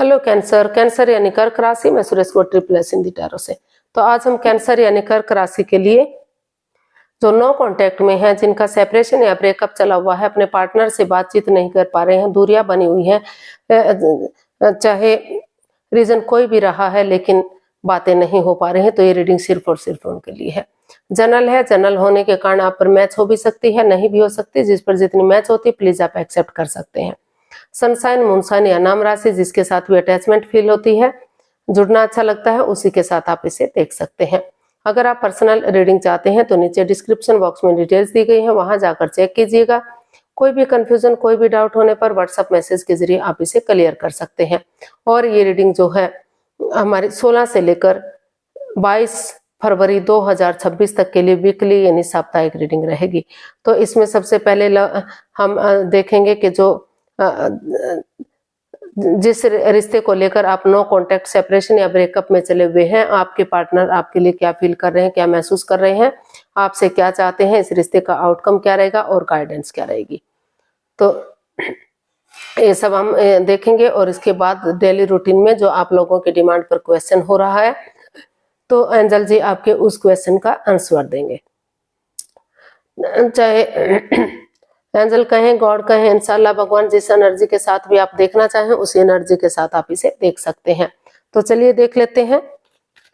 Hello cancer. Cancer यानी कर्क राशि में सुरेश को ट्रिपल एस हिंदी टैरो से। तो आज हम कैंसर यानी कर्क राशि के लिए जो नो कांटेक्ट में है, जिनका सेपरेशन या ब्रेकअप चला हुआ है, अपने पार्टनर से बातचीत नहीं कर पा रहे हैं, दूरियां बनी हुई हैं, चाहे रीजन कोई भी रहा है लेकिन बातें नहीं हो पा रही हैं, तो ये रीडिंग सिर्फ और सिर्फ उनके लिए है। जनरल है, जनरल होने के कारण आप पर मैच हो भी सकती है, नहीं भी हो सकती। जिस पर जितनी मैच होती है प्लीज आप एक्सेप्ट कर सकते हैं। सनसाइन, मूनसाइन या नाम राशि, जिसके साथ भी अटैचमेंट फील होती है, जुड़ना अच्छा लगता है, उसी के साथ आप इसे देख सकते हैं। अगर आप पर्सनल रीडिंग चाहते हैं तो नीचे डिस्क्रिप्शन बॉक्स में डिटेल्स दी गई हैं, वहां जाकर चेक कीजिएगा। कोई भी कंफ्यूजन, कोई भी डाउट होने पर व्हाट्सएप मैसेज के जरिए आप इसे क्लियर कर सकते हैं। और ये रीडिंग जो है हमारी 16 से लेकर 22 फरवरी 2026 तक के लिए वीकली यानी साप्ताहिक रीडिंग रहेगी। तो इसमें सबसे पहले हम देखेंगे कि जो जिस रिश्ते को लेकर आप नो कांटेक्ट, सेपरेशन या ब्रेकअप में चले हुए हैं, आपके पार्टनर आपके लिए क्या फील कर रहे हैं, क्या महसूस कर रहे हैं, आपसे क्या चाहते हैं, इस रिश्ते का आउटकम क्या रहेगा और गाइडेंस क्या रहेगी। तो ये सब हम देखेंगे। और इसके बाद डेली रूटीन में जो आप लोगों के डिमांड पर क्वेश्चन हो रहा है, तो एंजल जी आपके उस क्वेश्चन का आंसर देंगे। चाहे एंजल कहें, गॉड कहें, इंशाल्लाह भगवान जिस एनर्जी के साथ भी आप देखना चाहें उसी एनर्जी के साथ आप इसे देख सकते हैं। तो चलिए देख लेते हैं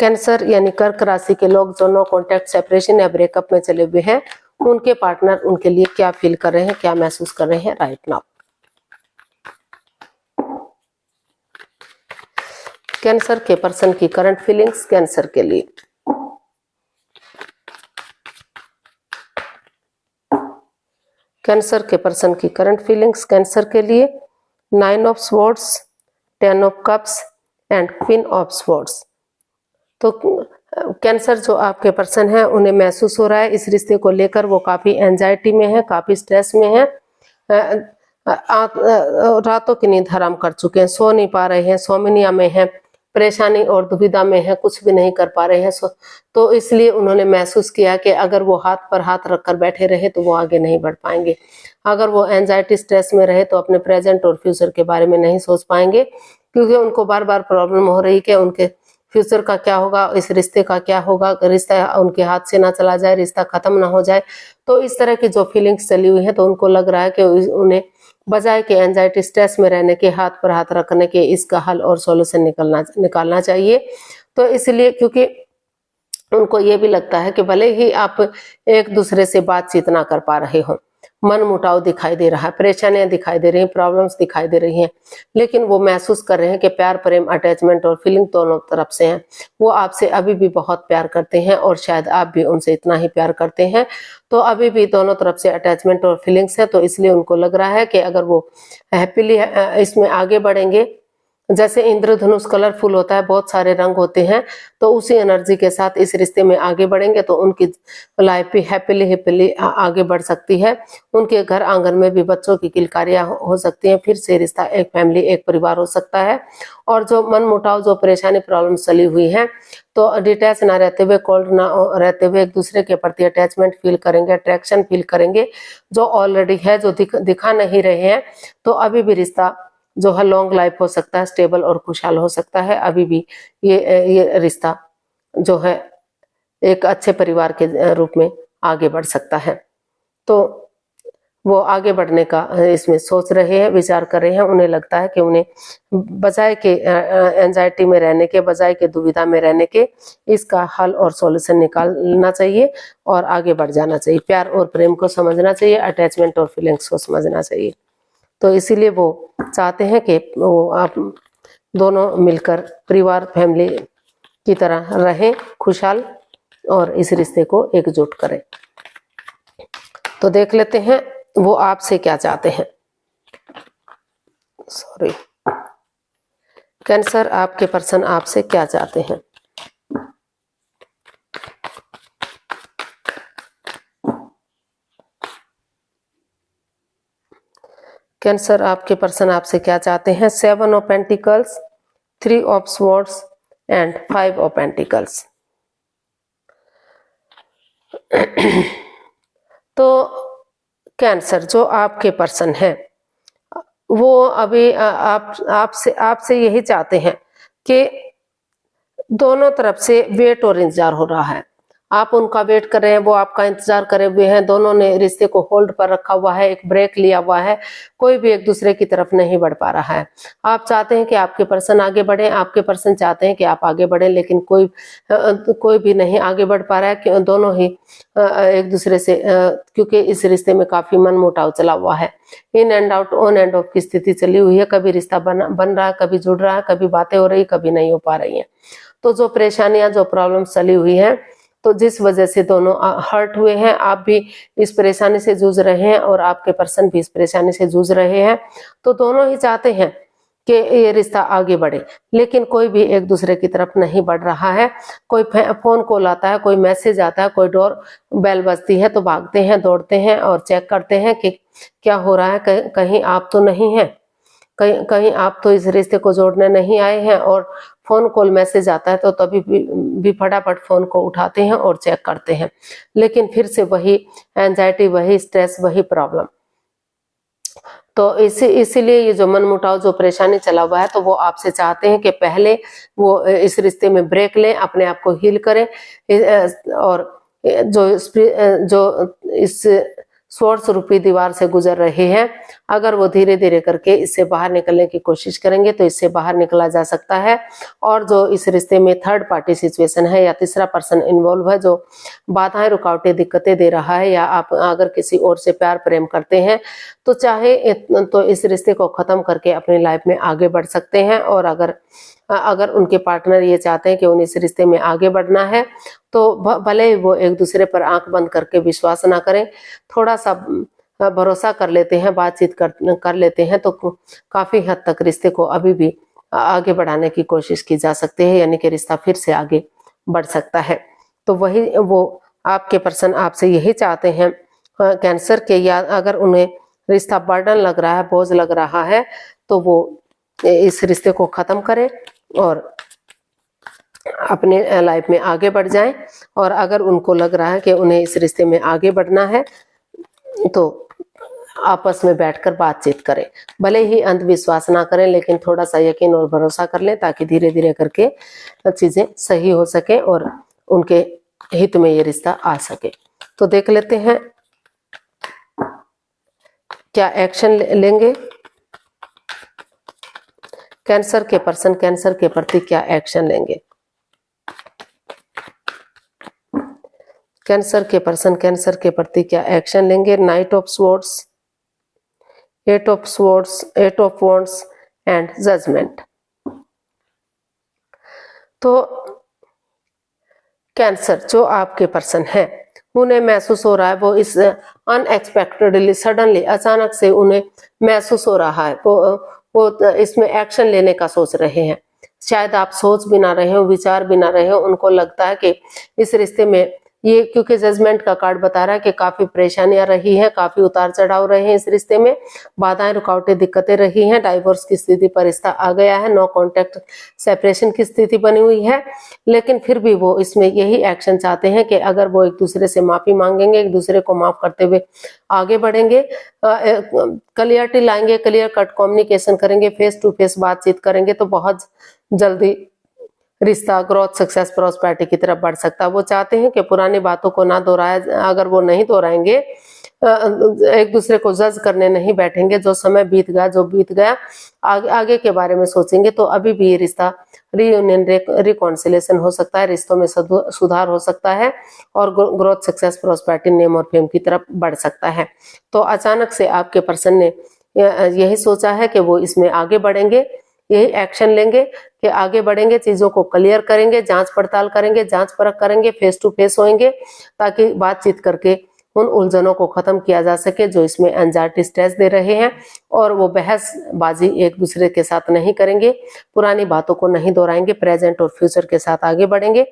कैंसर यानी कर्क राशि के लोग जो नो कांटेक्ट, सेपरेशन या ब्रेकअप में चले हुए हैं, उनके पार्टनर उनके लिए क्या फील कर रहे हैं, क्या महसूस कर रहे हैं राइट नाउ। कैंसर के पर्सन की करंट फीलिंग्स कैंसर के लिए। कैंसर के पर्सन की करंट फीलिंग्स कैंसर के लिए 9 of swords, 10 of cups and queen of swords. तो कैंसर जो आपके पर्सन है, उन्हें महसूस हो रहा है इस रिश्ते को लेकर वो काफी एंजाइटी में है, काफी स्ट्रेस में है, रातों की नींद हराम कर चुके हैं, सो नहीं पा रहे हैं, सोमिनिया में है, परेशानी और दुविधा में है, कुछ भी नहीं कर पा रहे हैं। तो इसलिए उन्होंने महसूस किया कि अगर वो हाथ पर हाथ रखकर बैठे रहे तो वो आगे नहीं बढ़ पाएंगे। अगर वो एंजाइटी स्ट्रेस में रहे तो अपने प्रेजेंट और फ्यूचर के बारे में नहीं सोच पाएंगे, क्योंकि उनको बार बार प्रॉब्लम हो रही कि उनके फ्यूचर का क्या होगा, इस रिश्ते का क्या होगा, रिश्ता उनके हाथ से ना चला जाए, रिश्ता खत्म ना हो जाए। तो इस तरह की जो फीलिंग्स चली हुई है, तो उनको लग रहा है कि उन्हें बजाय के एंजाइटी स्ट्रेस में रहने के, हाथ पर हाथ रखने के, इसका हल और सॉल्यूशन निकालना चाहिए। तो इसलिए क्योंकि उनको ये भी लगता है कि भले ही आप एक दूसरे से बातचीत ना कर पा रहे हो, मन मुटाव दिखाई दे रहा है, परेशानियां दिखाई दे रही हैं, प्रॉब्लम्स दिखाई दे रही हैं, लेकिन वो महसूस कर रहे हैं कि प्यार, प्रेम, अटैचमेंट और फीलिंग दोनों तरफ से हैं। वो आपसे अभी भी बहुत प्यार करते हैं और शायद आप भी उनसे इतना ही प्यार करते हैं। तो अभी भी दोनों तरफ से अटैचमेंट और फीलिंग्स है। तो इसलिए उनको लग रहा है कि अगर वो हैप्पीली इसमें आगे बढ़ेंगे, जैसे इंद्रधनुष कलरफुल होता है, बहुत सारे रंग होते हैं, तो उसी एनर्जी के साथ इस रिश्ते में आगे बढ़ेंगे तो उनकी लाइफ भी हैप्पीली आगे बढ़ सकती है। उनके घर आंगन में भी बच्चों की किलकारियां हो सकती हैं, फिर से रिश्ता एक फैमिली, एक परिवार हो सकता है। और जो मन मुटाव, जो परेशानी, प्रॉब्लम चली हुई है, तो डिटैच ना रहते हुए, कोल्ड ना रहते हुए एक दूसरे के प्रति अटैचमेंट फील करेंगे, अट्रैक्शन फील करेंगे, जो ऑलरेडी है, जो दिखा नहीं रहे हैं। तो अभी भी रिश्ता जो है लॉन्ग लाइफ हो सकता है, स्टेबल और खुशहाल हो सकता है। अभी भी ये रिश्ता जो है एक अच्छे परिवार के रूप में आगे बढ़ सकता है। तो वो आगे बढ़ने का इसमें सोच रहे हैं, विचार कर रहे हैं। उन्हें लगता है कि उन्हें बजाय के एंजाइटी में रहने के, बजाय के दुविधा में रहने के, इसका हल और सॉल्यूशन निकालना चाहिए और आगे बढ़ जाना चाहिए। प्यार और प्रेम को समझना चाहिए, अटैचमेंट और फीलिंग्स को समझना चाहिए। तो इसीलिए वो चाहते हैं कि वो आप दोनों मिलकर परिवार, फैमिली की तरह रहें, खुशहाल, और इस रिश्ते को एकजुट करें। तो देख लेते हैं वो आपसे क्या चाहते हैं। सॉरी, कैंसर आपके पर्सन आपसे क्या चाहते हैं। कैंसर आपके पर्सन आपसे क्या चाहते हैं। 7 of pentacles, 3 of swords and 5 of pentacles. तो कैंसर जो आपके पर्सन है, वो अभी आपसे यही चाहते हैं कि दोनों तरफ से वेट और इंतजार हो रहा है। आप उनका वेट कर रहे हैं, वो आपका इंतजार करे हुए हैं। दोनों ने रिश्ते को होल्ड पर रखा हुआ है, एक ब्रेक लिया हुआ है, कोई भी एक दूसरे की तरफ नहीं बढ़ पा रहा है। आप चाहते हैं कि आपके पर्सन आगे बढ़े, आपके पर्सन चाहते हैं कि आप आगे बढ़े, लेकिन कोई भी नहीं आगे बढ़ पा रहा है कि दोनों ही एक दूसरे से क्योंकि इस रिश्ते में काफी मनमुटाव चला हुआ है। In and out, on end of की स्थिति चली हुई है। कभी रिश्ता बन रहा है, कभी जुड़ रहा है, कभी बातें हो रही, कभी नहीं हो पा रही है। तो जो परेशानियां, जो प्रॉब्लम्स चली हुई हैं, तो जिस वजह से दोनों हर्ट हुए हैं, आप भी इस परेशानी से जूझ रहे हैं और आपके पर्सन भी इस परेशानी से जूझ रहे हैं। तो दोनों ही चाहते हैं कि ये रिश्ता आगे बढ़े, लेकिन कोई भी एक दूसरे की तरफ नहीं बढ़ रहा है। कोई फोन कॉल आता है, कोई मैसेज आता है, कोई डोर बेल बजती है तो भागते हैं, दौड़ते हैं और चेक करते हैं कि क्या हो रहा है, कहीं आप तो नहीं है, कहीं आप तो इस रिश्ते को जोड़ने नहीं आए हैं। और फोन कॉल मैसेज आता है तो तभी भी फटाफट फोन को उठाते हैं और चेक करते हैं, लेकिन फिर से वही एंजाइटी, वही स्ट्रेस, वही प्रॉब्लम। तो इसीलिए ये जो मनमुटाव, जो परेशानी चला हुआ है, तो वो आपसे चाहते हैं कि पहले वो इस रिश्ते में ब्रेक लें, अपने आप को हील करें, और जो इस सोर्स रूपी दीवार से गुजर रहे हैं, अगर वो धीरे धीरे करके इससे बाहर निकलने की कोशिश करेंगे तो इससे बाहर निकला जा सकता है। और जो इस रिश्ते में थर्ड पार्टी सिचुएशन है या तीसरा पर्सन इन्वॉल्व है, जो बाधाएं, रुकावटें, दिक्कतें दे रहा है, या आप अगर किसी और से प्यार प्रेम करते हैं तो चाहे तो इस रिश्ते को खत्म करके अपनी लाइफ में आगे बढ़ सकते हैं। और अगर उनके पार्टनर ये चाहते हैं कि उन्हें इस रिश्ते में आगे बढ़ना है, तो भले वो एक दूसरे पर आंख बंद करके विश्वास ना करें, थोड़ा सा भरोसा कर लेते हैं, बातचीत कर लेते हैं, तो काफी हद तक रिश्ते को अभी भी आगे बढ़ाने की कोशिश की जा सकती है, यानी कि रिश्ता फिर से आगे बढ़ सकता है। तो वही वो आपके पर्सन आपसे यही चाहते हैं कैंसर के, या अगर उन्हें रिश्ता बर्डन लग रहा है, बोझ लग रहा है, तो वो इस रिश्ते को खत्म करें और अपने लाइफ में आगे बढ़ जाएं। और अगर उनको लग रहा है कि उन्हें इस रिश्ते में आगे बढ़ना है तो आपस में बैठकर बातचीत करें। भले ही अंधविश्वास ना करें, लेकिन थोड़ा सा यकीन और भरोसा कर लें, ताकि धीरे धीरे करके चीजें सही हो सके और उनके हित में ये रिश्ता आ सके। तो देख लेते हैं क्या एक्शन लेंगे कैंसर के पर्सन, कैंसर के प्रति क्या एक्शन लेंगे। कैंसर के पर्सन कैंसर के प्रति क्या एक्शन लेंगे। Knight of swords, eight of swords, eight of wands and judgement. तो कैंसर जो आपके पर्सन है, उन्हें महसूस हो रहा है, वो इस अनएक्सपेक्टेडली, सडनली, अचानक से उन्हें महसूस हो रहा है, वो इसमें एक्शन लेने का सोच रहे हैं। शायद आप सोच भी ना रहे हो, विचार भी ना रहे हो, उनको लगता है कि इस रिश्ते में ये, क्योंकि जजमेंट का कार्ड बता रहा है कि काफी परेशानियां रही हैं, काफी उतार चढ़ाव रहे हैं इस रिश्ते में, बाधाएं, रुकावटें, दिक्कतें रही हैं, डाइवोर्स की स्थिति पर रिश्ता आ गया है, नो कॉन्टेक्ट, सेपरेशन की स्थिति बनी हुई है। लेकिन फिर भी वो इसमें यही एक्शन चाहते हैं कि अगर वो एक दूसरे से माफी मांगेंगे, एक दूसरे को माफ करते हुए आगे बढ़ेंगे, क्लियरिटी लाएंगे, क्लियर कट कम्युनिकेशन करेंगे, फेस टू फेस बातचीत करेंगे, तो बहुत जल्दी रिश्ता ग्रोथ, सक्सेस, प्रॉस्पेरिटी की तरफ बढ़ सकता है। वो चाहते हैं कि पुरानी बातों को ना दोहराए, अगर वो नहीं दोहराएंगे, एक दूसरे को जज करने नहीं बैठेंगे, जो समय बीत गया, जो बीत गया, आगे के बारे में सोचेंगे, तो अभी भी ये रिश्ता रीयूनियन, रिकॉन्सिलेशन हो सकता है, रिश्तों में सुधार हो सकता है और ग्रोथ, सक्सेस, प्रॉस्पेरिटी, नेम और फेम की तरफ बढ़ सकता है। तो अचानक से आपके पर्सन ने यही सोचा है कि वो इसमें आगे बढ़ेंगे, यही एक्शन लेंगे कि आगे बढ़ेंगे, चीजों को क्लियर करेंगे, जांच पड़ताल करेंगे, जांच परख करेंगे, फेस टू फेस होंगे, ताकि बातचीत करके उन उलझनों को खत्म किया जा सके जो इसमें एंजाइटी, स्ट्रेस दे रहे हैं। और वो बहसबाजी एक दूसरे के साथ नहीं करेंगे, पुरानी बातों को नहीं दोहराएंगे, प्रेजेंट और फ्यूचर के साथ आगे बढ़ेंगे,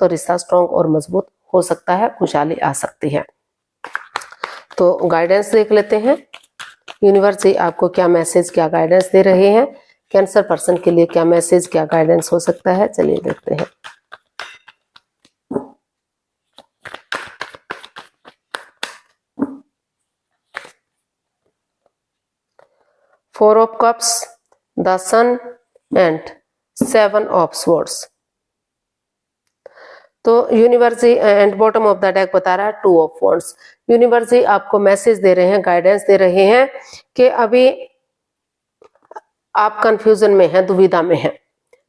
तो रिश्ता स्ट्रॉन्ग और मजबूत हो सकता है, खुशहाली आ सकती है। तो गाइडेंस देख लेते हैं, यूनिवर्स जी आपको क्या मैसेज, क्या गाइडेंस दे रहे हैं, कैंसर पर्सन के लिए क्या मैसेज, क्या गाइडेंस हो सकता है। चलिए देखते हैं। 4 of cups, the sun and 7 of swords। तो universe and bottom of the deck बता रहा है 2 of wands। यूनिवर्स आपको मैसेज दे रहे हैं, गाइडेंस दे रहे हैं कि अभी आप कंफ्यूजन में हैं, दुविधा में हैं,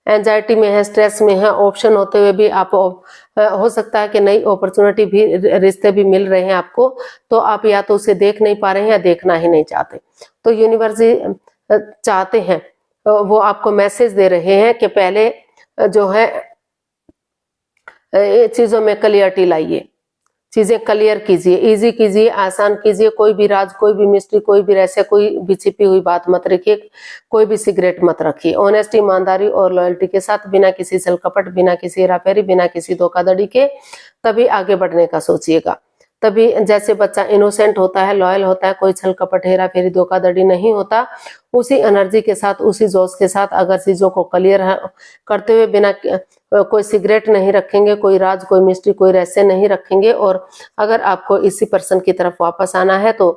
एंजाइटी में है, स्ट्रेस में है। ऑप्शन होते हुए भी आप हो सकता है कि नई अपॉर्चुनिटी भी, रिश्ते भी मिल रहे हैं आपको, तो आप या तो उसे देख नहीं पा रहे हैं या देखना ही नहीं चाहते। तो यूनिवर्स चाहते हैं, वो आपको मैसेज दे रहे हैं कि पहले जो है चीजों में क्लियरिटी लाइए, चीजें क्लियर कीजिए, इजी कीजिए, आसान कीजिए। कोई भी राज, कोई भी मिस्ट्री, कोई भी रहस्य, कोई भी छिपी हुई बात मत रखिए, कोई भी सिगरेट मत रखिए। ऑनेस्टी, ईमानदारी और लॉयल्टी के साथ, बिना किसी छल कपट, बिना किसी हेराफेरी, बिना किसी धोखाधड़ी के तभी आगे बढ़ने का सोचिएगा। तभी जैसे बच्चा इनोसेंट होता है, लॉयल होता है, कोई छल कपट, हेरा फेरी, धोखाधड़ी नहीं होता, उसी एनर्जी के साथ, उसी जोश के साथ अगर चीजों को क्लियर करते हुए बिना कोई सिगरेट नहीं रखेंगे, कोई राज, कोई मिस्ट्री, कोई रहस्य नहीं रखेंगे, और अगर आपको इसी पर्सन की तरफ वापस आना है तो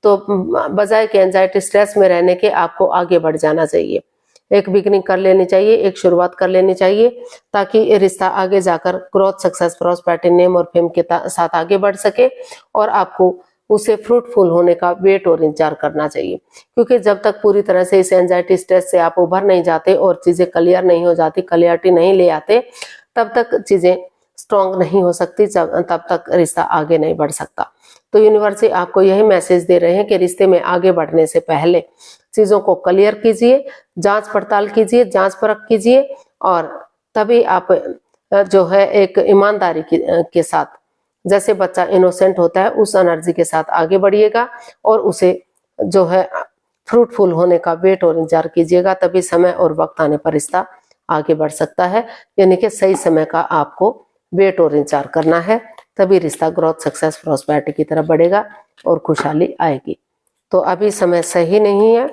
बजाय के एंजाइटी, स्ट्रेस में रहने के आपको आगे बढ़ जाना चाहिए। एक बिगनिंग कर लेनी चाहिए, एक शुरुआत कर लेनी चाहिए, ताकि रिश्ता आगे जाकर ग्रोथ, सक्सेस, प्रॉस्पेरिटी, नेम और फेम के साथ आगे बढ़ सके, और आपको उसे फ्रूटफुल होने का वेट और इंतजार करना चाहिए। क्योंकि जब तक पूरी तरह से इस एंजाइटी, स्ट्रेस से आप उभर नहीं जाते और चीजें क्लियर नहीं हो जाती, क्लियरिटी नहीं ले आते, तब तक चीजें स्ट्रांग नहीं हो सकती, तब तक रिश्ता आगे नहीं बढ़ सकता। तो यूनिवर्स आपको यही मैसेज दे रहे हैं कि रिश्ते में आगे बढ़ने से पहले चीजों को क्लियर कीजिए, जांच पड़ताल कीजिए, जांच परख कीजिए, और तभी आप जो है एक ईमानदारी के साथ, जैसे बच्चा इनोसेंट होता है, उस एनर्जी के साथ आगे बढ़िएगा, और उसे जो है फ्रूटफुल होने का वेट और इंतजार कीजिएगा। तभी समय और वक्त आने पर रिश्ता आगे बढ़ सकता है। यानी कि सही समय का आपको वेट और इंतजार करना है, तभी रिश्ता ग्रोथ, सक्सेस, प्रॉस्पेरिटी की तरफ बढ़ेगा और खुशहाली आएगी। तो अभी समय सही नहीं है,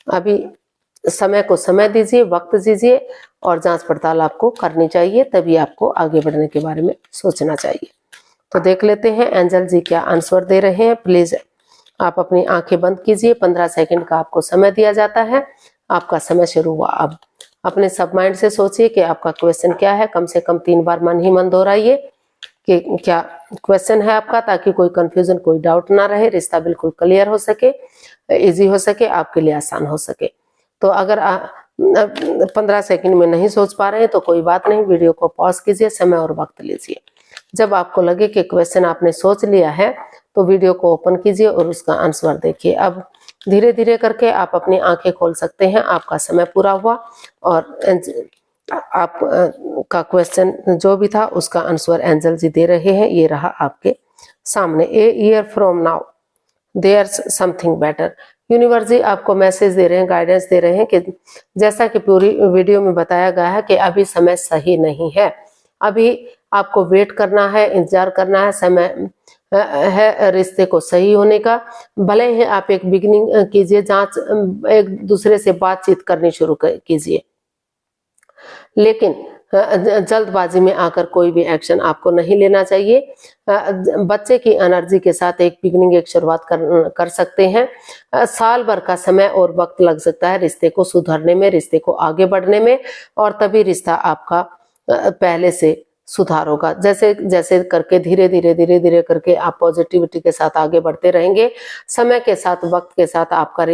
अभी समय को समय दीजिए, वक्त दीजिए, और जांच पड़ताल आपको करनी चाहिए, तभी आपको आगे बढ़ने के बारे में सोचना चाहिए। तो देख लेते हैं एंजल जी क्या आंसर दे रहे हैं। प्लीज आप अपनी आंखें बंद कीजिए, 15 सेकंड का आपको समय दिया जाता है। आपका समय शुरू हुआ। अब अपने सब माइंड से सोचिए कि आपका क्वेश्चन क्या है। कम से कम 3 बार मन ही मन दोहराइए कि क्या क्वेश्चन है आपका, ताकि कोई कंफ्यूजन, कोई डाउट ना रहे, रिश्ता बिल्कुल क्लियर हो सके, इजी हो सके, आपके लिए आसान हो सके। तो अगर 15 सेकंड में नहीं सोच पा रहे हैं तो कोई बात नहीं, वीडियो को पॉज कीजिए, समय और वक्त लीजिए। जब आपको लगे कि क्वेश्चन आपने सोच लिया है तो वीडियो को ओपन कीजिए और उसका आंसर देखिए। अब धीरे धीरे करके आप अपनी आंखें खोल सकते हैं। आपका समय पूरा हुआ और आप का क्वेश्चन जो भी था उसका आंसर एंजल जी दे रहे हैं। ये रहा आपके सामने। A year from now there's something better. Universe ji आपको मैसेज दे रहे हैं, गाइडेंस दे रहे हैं कि जैसा कि पूरी वीडियो में बताया गया है कि अभी समय सही नहीं है, अभी आपको वेट करना है, इंतजार करना है, समय है रिश्ते को सही होने का। भले ही आप एक बिगिनिंग कीजिए, जांच, एक दूसरे से बातचीत करनी शुरू कीजिए, लेकिन जल्दबाजी में आकर कोई भी एक्शन आपको नहीं लेना चाहिए। बच्चे की एनर्जी के साथ एक बिगिनिंग, एक शुरुआत कर सकते हैं। साल भर का समय और वक्त लग सकता है रिश्ते को सुधरने में, रिश्ते को आगे बढ़ने में, और तभी रिश्ता आपका पहले से सुधार होगा। जैसे जैसे करके धीरे धीरे करके आप पॉजिटिविटी के साथ आगे बढ़ते रहेंगे, समय के साथ, वक्त के साथ आपका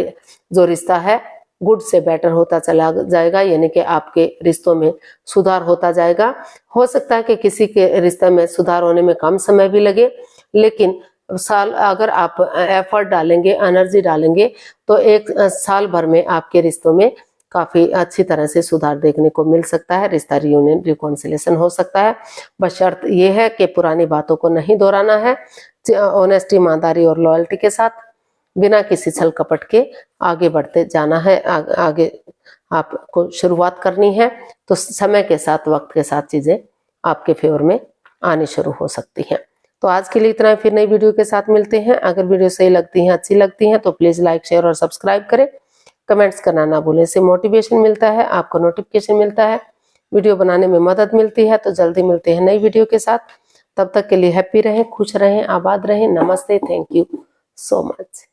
जो रिश्ता है गुड से बेटर होता चला जाएगा। यानी कि आपके रिश्तों में सुधार होता जाएगा। हो सकता है कि किसी के रिश्ते में सुधार होने में कम समय भी लगे, लेकिन साल अगर आप एफर्ट डालेंगे, एनर्जी डालेंगे, तो 1 साल भर में आपके रिश्तों में काफी अच्छी तरह से सुधार देखने को मिल सकता है। रिश्ता रियूनियन, रिकॉन्सिलेशन हो सकता है। बस शर्त यह है कि पुरानी बातों को नहीं दोहराना है। ऑनेस्टी, ईमानदारी और लॉयल्टी के साथ, बिना किसी छल कपट के आगे बढ़ते जाना है। आगे आपको शुरुआत करनी है, तो समय के साथ, वक्त के साथ चीजें आपके फेवर में आनी शुरू हो सकती हैं। तो आज के लिए इतना ही, फिर नई वीडियो के साथ मिलते हैं। अगर वीडियो सही लगती है, अच्छी लगती है, तो प्लीज लाइक, शेयर और सब्सक्राइब करें। कमेंट्स करना ना भूलें, इससे मोटिवेशन मिलता है, आपको नोटिफिकेशन मिलता है, वीडियो बनाने में मदद मिलती है। तो जल्दी मिलते हैं नई वीडियो के साथ। तब तक के लिए हैप्पी रहें, खुश रहें, आबाद रहें। नमस्ते, थैंक यू सो मच।